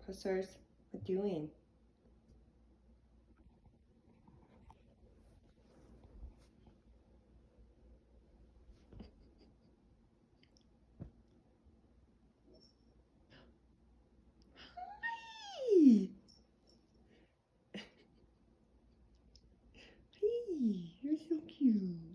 Hussars are doing. Hey! Hey, you're so cute.